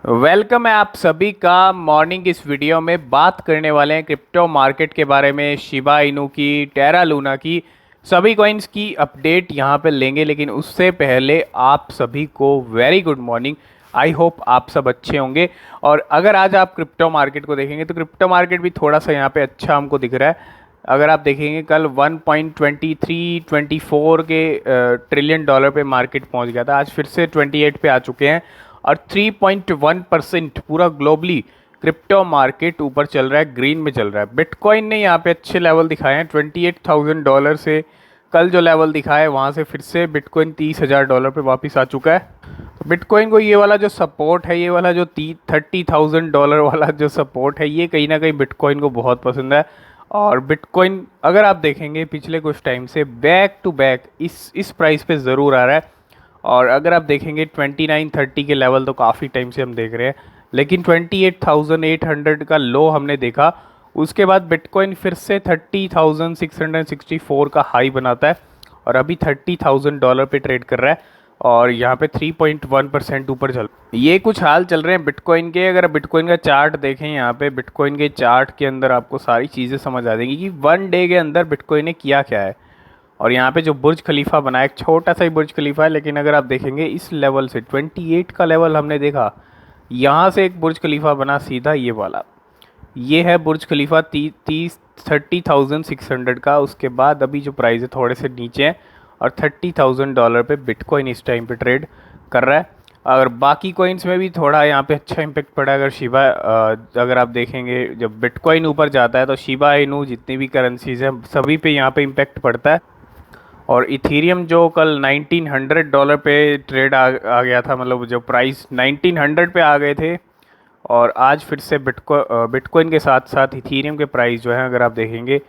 Welcome है आप सभी का मॉर्निंग। इस वीडियो में बात करने वाले हैं क्रिप्टो मार्केट के बारे में, शिबा इनू की, टेरा लूना की, सभी कॉइन्स की अपडेट यहाँ पे लेंगे। लेकिन उससे पहले आप सभी को very good morning. I hope आप सब अच्छे होंगे। और अगर आज आप क्रिप्टो मार्केट को देखेंगे तो क्रिप्टो मार्केट भी थोड़ा सा यहाँ पे अच्छा हमको दिख रहा है। अगर आप देखेंगे कल 1.23-24 के ट्रिलियन डॉलर पे मार्केट पहुंच गया था, आज फिर से 28 पे आ चुके हैं और 3.1% पूरा ग्लोबली क्रिप्टो मार्केट ऊपर चल रहा है, ग्रीन में चल रहा है। बिटकॉइन ने यहाँ पे अच्छे लेवल दिखाए हैं, $28,000 से कल जो लेवल दिखाया है वहाँ से फिर से बिटकॉइन $30,000 पे वापस आ चुका है। तो बिटकॉइन को ये वाला जो सपोर्ट है, ये वाला जो $30,000 वाला जो सपोर्ट है, ये कहीं ना कहीं बिटकॉइन को बहुत पसंद है। और बिटकॉइन अगर आप देखेंगे पिछले कुछ टाइम से बैक टू बैक इस प्राइस पे ज़रूर आ रहा है। और अगर आप देखेंगे 2930 के लेवल तो काफ़ी टाइम से हम देख रहे हैं, लेकिन 28,800 का लो हमने देखा। उसके बाद बिटकॉइन फिर से 30,664 का हाई बनाता है और अभी $30,000 पे ट्रेड कर रहा है और यहाँ पे 3.1% ऊपर चल, ये कुछ हाल चल रहे हैं बिटकॉइन के। अगर बिटकॉइन का चार्ट देखें, यहाँ पे बिटकॉइन के चार्ट के अंदर आपको सारी चीज़ें समझ आ जाएंगी कि वन डे के अंदर बिटकॉइन ने किया क्या है। और यहाँ पे जो बुर्ज खलीफा बना है, एक छोटा सा ही बुर्ज खलीफा है, लेकिन अगर आप देखेंगे इस लेवल से 28 का लेवल हमने देखा, यहाँ से एक बुर्ज खलीफा बना सीधा ये वाला, ये है बुर्ज खलीफा 30,600 का। उसके बाद अभी जो प्राइस है थोड़े से नीचे है और $30,000 पे बिटकॉइन इस टाइम पे ट्रेड कर रहा है। और बाकी कॉइन्स में भी थोड़ा यहाँ पे अच्छा इम्पेक्ट पड़ा है। अगर शिबा अगर आप देखेंगे जब बिटकॉइन ऊपर जाता है तो शिबा इनू जितनी भी करेंसीज हैं सभी पे यहाँ पे इम्पेक्ट पड़ता है। और इथीरियम जो कल $1,900 पे ट्रेड आ गया था, मतलब जो प्राइस 1900 पे आ गए थे, और आज फिर से बिटकॉइन के साथ साथ इथीरियम के प्राइस जो है अगर आप देखेंगे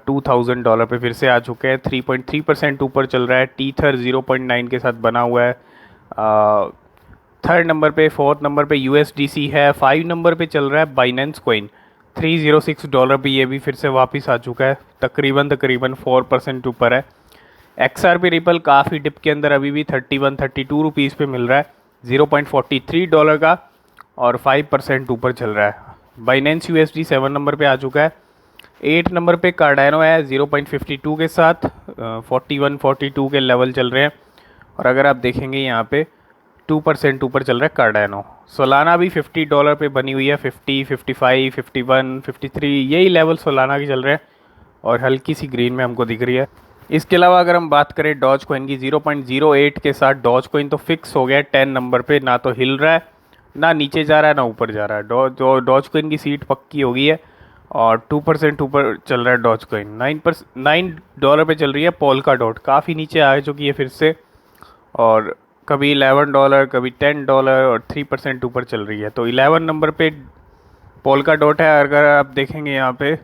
$2,000 पे फिर से आ चुके हैं। 3.3% ऊपर चल रहा है। टीथर 0.9 के साथ बना हुआ है थर्ड नंबर पे। फोर्थ नंबर पे USDC है। 5 नंबर पे चल रहा है बाइनेंस कॉइन $306 पे, ये भी फिर से वापस आ चुका है, तकरीबन 4% ऊपर है। XRP रिपल काफ़ी डिप के अंदर अभी भी 31-32 रुपीज़ पे मिल रहा है, $0.43 का, और 5% ऊपर चल रहा है। बाइनेंस USD 7 नंबर पे आ चुका है। 8 नंबर पे कार्डानो है 0.52 के साथ 41-42 के लेवल चल रहे हैं। और अगर आप देखेंगे यहाँ पे 2% ऊपर चल रहा है कार्डानो। सोलाना भी $50 पे बनी हुई है, 50, 55, 51, 53 यही लेवल सोलाना की चल रहे हैं और हल्की सी ग्रीन में हमको दिख रही है। इसके अलावा अगर हम बात करें डॉज कॉइन की, 0.08 के साथ डॉज कॉइन तो फिक्स हो गया है 10 नंबर पे, ना तो हिल रहा है, ना नीचे जा रहा है, ना ऊपर जा रहा है। डॉज कॉइन की सीट पक्की हो गई है और 2% ऊपर चल रहा है डॉज कॉइन। $9 पे चल रही है पोल्का डॉट, काफ़ी नीचे आ चुकी है फिर से, और कभी $11, कभी $10 और 3% ऊपर चल रही है। तो 11 नंबर पे पोल्का डॉट है। अगर आप देखेंगे यहाँ पे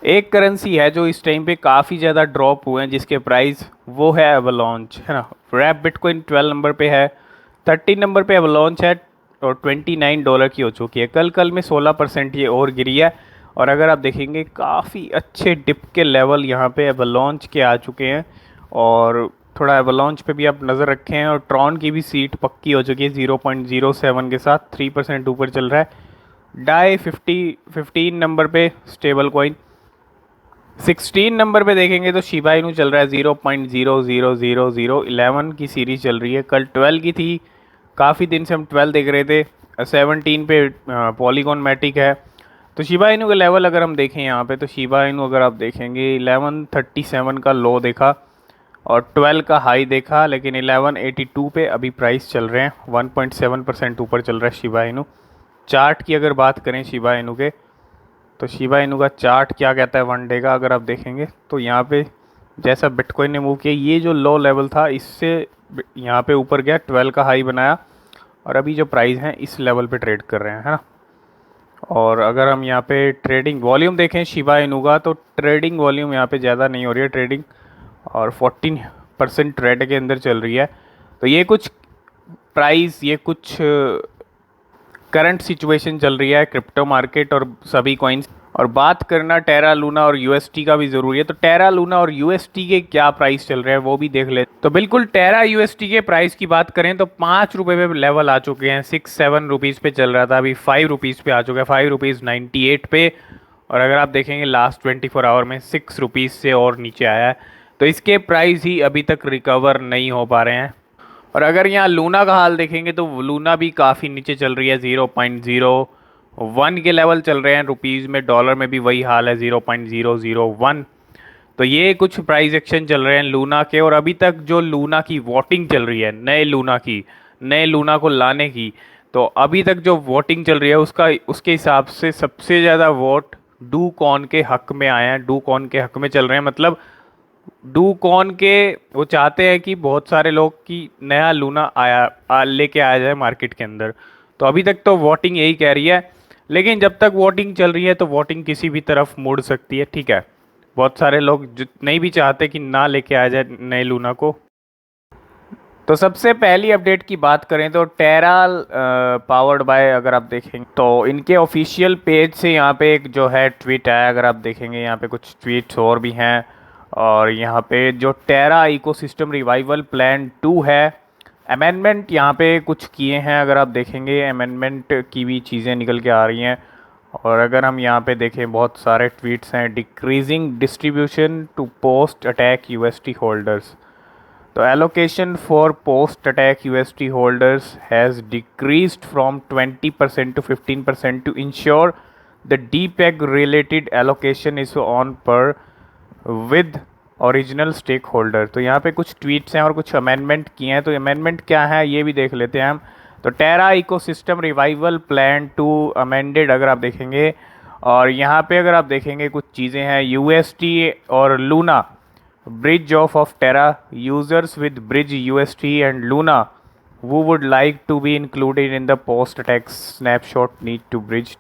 एक करेंसी है जो इस टाइम पे काफ़ी ज़्यादा ड्रॉप हुए हैं, जिसके प्राइस वो है एवलॉन्च, है ना। रैप बिटकॉइन 12 नंबर पे है, 13 नंबर पे एवलॉन्च है और $29 की हो चुकी है। कल में 16% ये और गिरी है। और अगर आप देखेंगे काफ़ी अच्छे डिप के लेवल यहाँ पे एवलॉन्च के आ चुके हैं, और थोड़ा एवलॉन्च पे भी आप नज़र रखें। और ट्रॉन की भी सीट पक्की हो चुकी है 0.07 के साथ, 3% ऊपर चल रहा है। डाई 15 नंबर पे स्टेबल कॉइन। 16 नंबर पे देखेंगे तो शिबा इनू चल रहा है 0.00011 की सीरीज चल रही है। कल 12 की थी, काफ़ी दिन से हम 12 देख रहे थे। 17 पे पॉलीगॉन मैटिक है। तो शिबा इनू का लेवल अगर हम देखें यहाँ पे, तो शिबा इनू अगर आप देखेंगे 1137 का लो देखा और 12 का हाई देखा, लेकिन 1182 पे अभी प्राइस चल रहे हैं। 1.7% ऊपर चल रहा है शिबा इनू। चार्ट की अगर बात करें शिबा इनू के, तो शिबा इनू का चार्ट क्या कहता है वन डे का, अगर आप देखेंगे तो यहाँ पे जैसा बिटकॉइन ने मूव किया, ये जो लो लेवल था इससे यहाँ पे ऊपर गया, 12 का हाई बनाया और अभी जो प्राइस हैं इस लेवल पे ट्रेड कर रहे हैं, है ना। और अगर हम यहाँ पे ट्रेडिंग वॉल्यूम देखें शिबा इनू का, तो ट्रेडिंग वॉल्यूम यहाँ पे ज़्यादा नहीं हो रही है ट्रेडिंग, और 14% ट्रेड के अंदर चल रही है। तो ये कुछ प्राइस, ये कुछ करंट सिचुएशन चल रही है क्रिप्टो मार्केट और सभी कॉइन्स। और बात करना टेरा लूना और UST का भी ज़रूरी है। तो टेरा लूना और UST के क्या प्राइस चल रहे हैं वो भी देख लेते। तो बिल्कुल टेरा यूएसटी के प्राइस की बात करें तो 5 रुपये पे लेवल आ चुके हैं। 6-7 रुपीज़ पे चल रहा था, अभी 5 रुपीज़ पे आ चुका है, 5 रुपीज़ 98 पे। और अगर आप देखेंगे लास्ट 24 आवर में 6 रुपीज़ से और नीचे आया है। तो इसके प्राइस ही अभी तक रिकवर नहीं हो पा रहे हैं। और अगर यहाँ लूना का हाल देखेंगे तो लूना भी काफ़ी नीचे चल रही है, 0.01 के लेवल चल रहे हैं रुपीज़ में। डॉलर में भी वही हाल है, 0.001। तो ये कुछ प्राइस एक्शन चल रहे हैं लूना के। और अभी तक जो लूना की वोटिंग चल रही है, नए लूना को लाने की, तो अभी तक जो वोटिंग चल रही है उसके हिसाब से सबसे ज़्यादा वोट डू कॉन के हक में आए हैं, डू कॉन के हक में चल रहे हैं। मतलब डू कॉन के वो चाहते हैं कि बहुत सारे लोग की नया लूना लेके आया जाए मार्केट के अंदर। तो अभी तक तो वोटिंग यही कह रही है, लेकिन जब तक वोटिंग चल रही है तो वोटिंग किसी भी तरफ मुड़ सकती है, ठीक है। बहुत सारे लोग नहीं भी चाहते कि ना लेके आ जाए नए लूना को। तो सबसे पहली अपडेट की बात करें तो टेरा पावर्ड बाय, अगर आप देखेंगे तो इनके ऑफिशियल पेज से यहाँ पे एक जो है ट्वीट आया। अगर आप देखेंगे यहाँ पे कुछ ट्वीट्स और भी हैं। और यहाँ पे जो टेरा इकोसिस्टम रिवाइवल प्लान 2 है, अमेंडमेंट यहाँ पे कुछ किए हैं। अगर आप देखेंगे अमेंडमेंट की भी चीज़ें निकल के आ रही हैं। और अगर हम यहाँ पे देखें बहुत सारे ट्वीट्स हैं, decreasing distribution to post attack UST holders. तो allocation for post attack UST holders has decreased from 20% to 15% to ensure the depeg related allocation is on par with original stake holder. तो यहाँ पे कुछ tweets हैं और कुछ amendment किए हैं। तो अमेंडमेंट क्या है ये भी देख लेते हैं हम। तो टेरा इकोसिस्टम रिवाइवल प्लान 2 अमेंडेड, अगर आप देखेंगे। और यहाँ पे अगर आप देखेंगे कुछ चीज़ें हैं, यूएसटी और Luna bridge of Terra users with bridge UST and Luna वो would like to be included in the post attack snapshot need to bridge.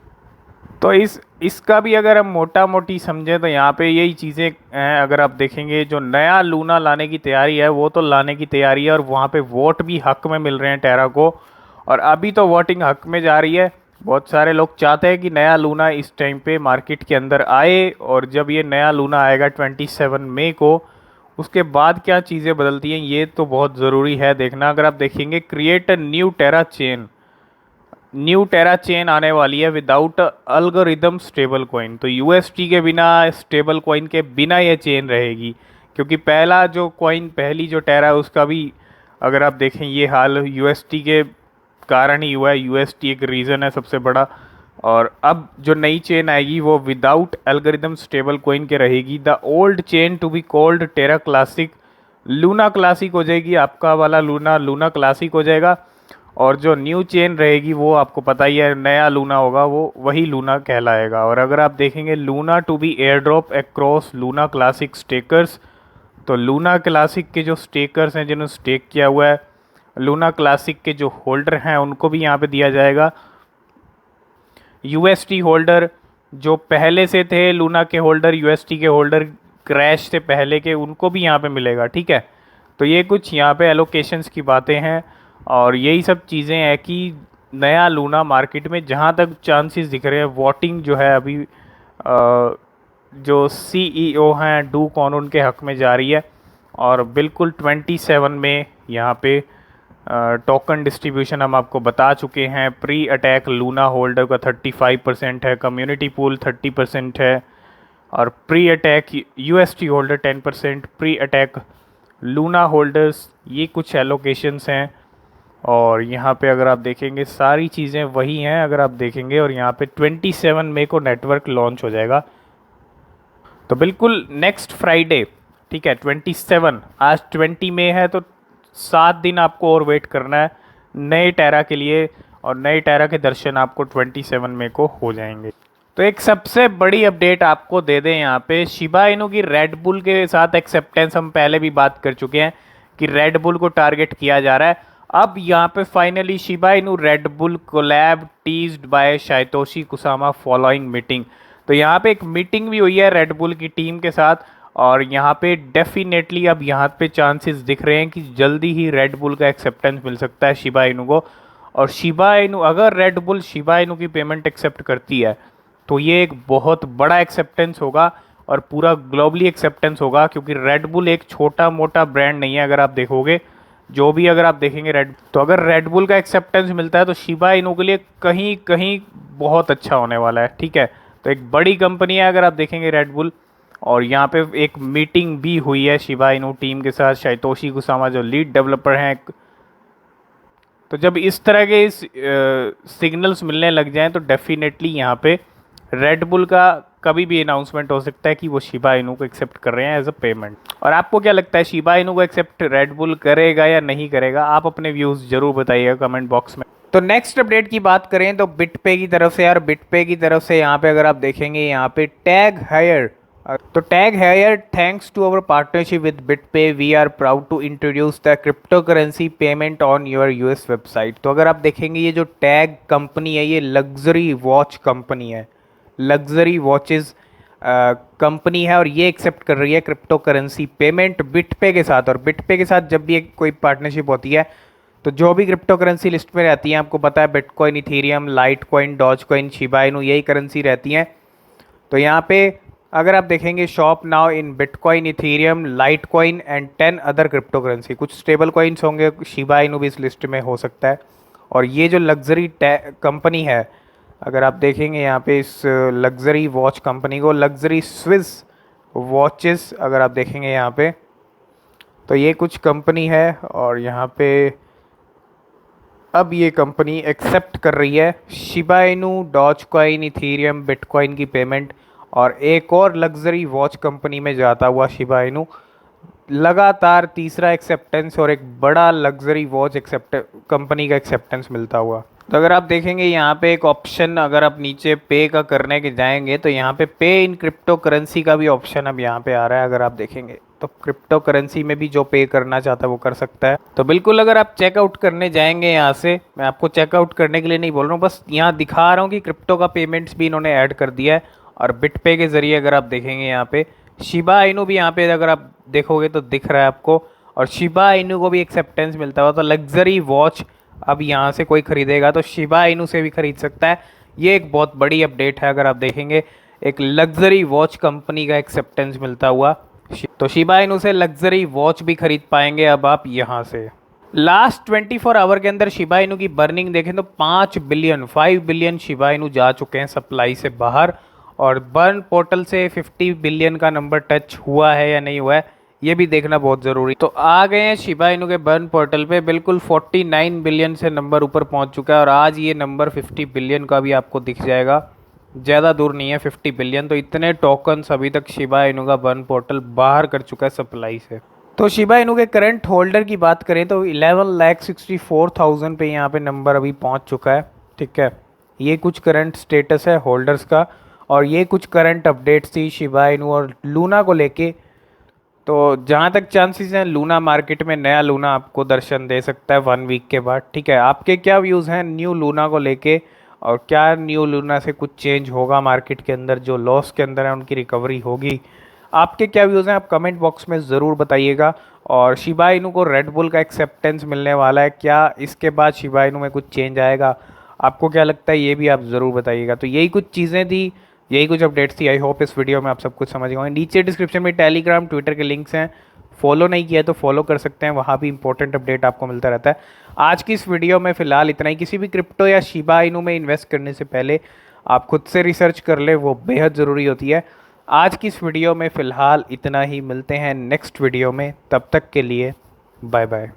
तो इसका भी अगर हम मोटा मोटी समझें तो यहाँ पे यही चीज़ें हैं। अगर आप देखेंगे जो नया लूना लाने की तैयारी है वो तो लाने की तैयारी है, और वहाँ पे वोट भी हक में मिल रहे हैं टेरा को। और अभी तो वोटिंग हक में जा रही है। बहुत सारे लोग चाहते हैं कि नया लूना इस टाइम पे मार्केट के अंदर आए। और जब ये नया लूना आएगा 27 मई को, उसके बाद क्या चीज़ें बदलती हैं ये तो बहुत ज़रूरी है देखना। अगर आप देखेंगे create a new Terra chain आने वाली है विदाउट अल्गोरिदम स्टेबल कॉइन। तो यूएसटी के बिना, स्टेबल कॉइन के बिना ये चेन रहेगी। क्योंकि पहली जो टेरा है उसका भी अगर आप देखें ये हाल यूएसटी के कारण ही हुआ है। यूएसटी एक रीज़न है सबसे बड़ा। और अब जो नई चेन आएगी वो विदाउट एल्गोरिदम स्टेबल कॉइन के रहेगी। The old chain to be called Terra Classic, Luna Classic हो जाएगी। आपका वाला लूना क्लासिक हो जाएगा। और जो न्यू चेन रहेगी वो आपको पता ही है, नया लूना होगा, वो वही लूना कहलाएगा। और अगर आप देखेंगे Luna to be air drop across Luna Classic stakers, तो लूना क्लासिक के जो स्टेकर्स हैं जिन्होंने स्टेक किया हुआ है, लूना क्लासिक के जो होल्डर हैं उनको भी यहाँ पे दिया जाएगा। यूएसटी होल्डर जो पहले से थे, लूना के होल्डर, यूएसटी के होल्डर क्रैश से पहले के, उनको भी यहाँ पे मिलेगा, ठीक है। तो ये कुछ यहाँ पे एलोकेशंस की बातें हैं। और यही सब चीज़ें हैं कि नया लूना मार्केट में जहाँ तक चांसेस दिख रहे हैं, वोटिंग जो है अभी जो सीईओ हैं डू कॉन उनके हक में जा रही है। और बिल्कुल 27 में यहाँ पे टोकन डिस्ट्रीब्यूशन हम आपको बता चुके हैं। प्री अटैक लूना होल्डर का 35% है, कम्युनिटी पूल 30% है, और pre attack UST holder 10%, pre attack Luna holders, ये कुछ एलोकेशंस हैं। और यहाँ पे अगर आप देखेंगे सारी चीज़ें वही हैं अगर आप देखेंगे। और यहाँ पे 27 मई को नेटवर्क लॉन्च हो जाएगा। तो बिल्कुल नेक्स्ट फ्राइडे, ठीक है, 27, आज 20 मई है, तो 7 दिन आपको और वेट करना है नए टेरा के लिए। और नए टेरा के दर्शन आपको 27 मई को हो जाएंगे। तो एक सबसे बड़ी अपडेट आपको दे दें यहाँ पे, शिबा इनू की रेड बुल के साथ एक्सेप्टेंस, हम पहले भी बात कर चुके हैं कि रेड बुल को टारगेट किया जा रहा है। अब यहाँ पे finally Shiba Inu Red Bull collab teased by Satoshi Kusama following meeting. तो यहाँ पे एक मीटिंग भी हुई है रेड बुल की टीम के साथ। और यहाँ पे डेफिनेटली अब यहाँ पे चांसेस दिख रहे हैं कि जल्दी ही रेड बुल का एक्सेप्टेंस मिल सकता है शिबा इनू को। और शिबा इनू, अगर रेड बुल शिबा इनू की पेमेंट एक्सेप्ट करती है तो ये एक बहुत बड़ा एक्सेप्टेंस होगा। और पूरा ग्लोबली एक्सेप्टेंस होगा, क्योंकि रेड बुल एक छोटा मोटा ब्रांड नहीं है। अगर आप देखोगे जो भी अगर आप देखेंगे तो अगर रेड बुल का एक्सेप्टेंस मिलता है तो शिबा इनू के लिए कहीं कहीं बहुत अच्छा होने वाला है। ठीक है, तो एक बड़ी कंपनी है अगर आप देखेंगे रेड बुल। और यहाँ पे एक मीटिंग भी हुई है शिबा इनू टीम के साथ, शाइतोशी कुसामा जो लीड डेवलपर हैं। तो जब इस तरह के इस सिग्नल्स मिलने लग जाएं तो डेफिनेटली यहाँ पे रेड बुल का कभी भी अनाउंसमेंट हो सकता है कि वो शिबा इनू को एक्सेप्ट कर रहे हैं एज अ पेमेंट। और आपको क्या लगता है, शिबा इनू को एक्सेप्ट रेड बुल करेगा या नहीं करेगा? आप अपने व्यूज़ जरूर बताइएगा कमेंट बॉक्स में। तो नेक्स्ट अपडेट की बात करें तो बिटपे की तरफ से, यार बिटपे की तरफ से यहाँ पे अगर आप देखेंगे यहाँ पे टैग हायर, तो tag higher thanks to our partnership with BitPay we are proud to introduce the crypto currency payment on your US website. तो अगर आप देखेंगे ये जो टैग कंपनी है ये लग्जरी वॉच कंपनी है, लग्जरी वॉचेस कंपनी है, और ये एक्सेप्ट कर रही है क्रिप्टो करेंसी पेमेंट बिटपे के साथ। और बिटपे के साथ जब भी कोई पार्टनरशिप होती है तो जो भी क्रिप्टो करेंसी लिस्ट में रहती है, आपको पता है bitcoin, Ethereum, Litecoin, Dogecoin, Shiba Inu, यही करेंसी रहती हैं। तो यहाँ पे अगर आप देखेंगे shop now in bitcoin, Ethereum, light coin and 10 other crypto currency, कुछ स्टेबल कॉइन्स होंगे, शिबा इनू भी इस लिस्ट में हो सकता है। और ये जो लग्जरी कंपनी है, अगर आप देखेंगे यहाँ पे इस लग्जरी वॉच कंपनी को, लग्जरी स्विस वॉचेस अगर आप देखेंगे यहाँ पे, तो ये कुछ कंपनी है। और यहाँ पे अब ये कंपनी एक्सेप्ट कर रही है Shiba Inu, Dogecoin, Ethereum, bitcoin की पेमेंट। और एक और लग्जरी वॉच कंपनी में जाता हुआ शिबा इनू, लगातार तीसरा एक्सेप्टेंस और एक बड़ा लग्जरी वॉच कंपनी का एक्सेप्टेंस मिलता हुआ। तो अगर आप देखेंगे यहाँ पे एक ऑप्शन, अगर आप नीचे पे का करने के जाएंगे तो यहाँ पे पे इन क्रिप्टो करेंसी का भी ऑप्शन अब यहाँ पे आ रहा है। अगर आप देखेंगे तो क्रिप्टो करेंसी में भी जो पे करना चाहता है वो कर सकता है। तो बिल्कुल अगर आप चेकआउट करने जाएंगे यहाँ से, मैं आपको चेकआउट करने के लिए नहीं बोल रहा हूँ, बस यहाँ दिखा रहा हूँ कि क्रिप्टो का पेमेंट्स भी इन्होंने ऐड कर दिया है। और बिटपे के ज़रिए अगर आप देखेंगे यहाँ पे शिबा इनू भी यहाँ पे अगर आप देखोगे तो दिख रहा है आपको, और शिबा इनू को भी एक्सेप्टेंस मिलता हुआ। तो लग्जरी वॉच अब यहाँ से कोई ख़रीदेगा तो शिबा इनू से भी ख़रीद सकता है। ये एक बहुत बड़ी अपडेट है। अगर आप देखेंगे एक लग्जरी वॉच कंपनी का एक्सेप्टेंस मिलता हुआ, तो शिबा इनू से लग्जरी वॉच भी खरीद पाएंगे अब आप यहाँ से। लास्ट 24 आवर के अंदर शिबा इनू की बर्निंग देखें तो 5 बिलियन शिबा इनू जा चुके हैं सप्लाई से बाहर। और बर्न पोर्टल से 50 बिलियन का नंबर टच हुआ है या नहीं हुआ है ये भी देखना बहुत ज़रूरी। तो आ गए हैं शिबा इनू के बर्न पोर्टल पे, बिल्कुल 49 बिलियन से नंबर ऊपर पहुंच चुका है। और आज ये नंबर 50 बिलियन का भी आपको दिख जाएगा, ज़्यादा दूर नहीं है 50 बिलियन। तो इतने टोकन्स अभी तक शिबा इनू का बर्न पोर्टल बाहर कर चुका है सप्लाई से। तो शिबा इनू के करंट होल्डर की बात करें तो 11,64,000 पे यहाँ पे नंबर अभी पहुँच चुका है। ठीक है, ये कुछ करंट स्टेटस है होल्डर्स का। और ये कुछ करंट अपडेट्स थी शिबा इनू और लूना को लेके। तो जहाँ तक चांसेस हैं लूना मार्केट में नया लूना आपको दर्शन दे सकता है 1 वीक के बाद। ठीक है, आपके क्या व्यूज़ हैं न्यू लूना को लेके, और क्या न्यू लूना से कुछ चेंज होगा मार्केट के अंदर, जो लॉस के अंदर है उनकी रिकवरी होगी? आपके क्या व्यूज़ हैं आप कमेंट बॉक्स में ज़रूर बताइएगा। और शिबा इनू को रेड बुल का एक्सेप्टेंस मिलने वाला है, क्या इसके बाद शिबा इनू में कुछ चेंज आएगा? आपको क्या लगता है ये भी आप ज़रूर बताइएगा। तो यही कुछ चीज़ें थी, यही कुछ अपडेट्स थी। आई होप इस वीडियो में आप सब कुछ समझ गए होंगे। नीचे डिस्क्रिप्शन में टेलीग्राम, ट्विटर के लिंक्स हैं, फॉलो नहीं किया है तो फॉलो कर सकते हैं, वहाँ भी इंपॉर्टेंट अपडेट आपको मिलता रहता है। आज की इस वीडियो में फ़िलहाल इतना ही। किसी भी क्रिप्टो या शिबा इनू में इन्वेस्ट करने से पहले आप खुद से रिसर्च कर ले, वो बेहद ज़रूरी होती है। आज की इस वीडियो में फ़िलहाल इतना ही, मिलते हैं नेक्स्ट वीडियो में, तब तक के लिए बाय बाय।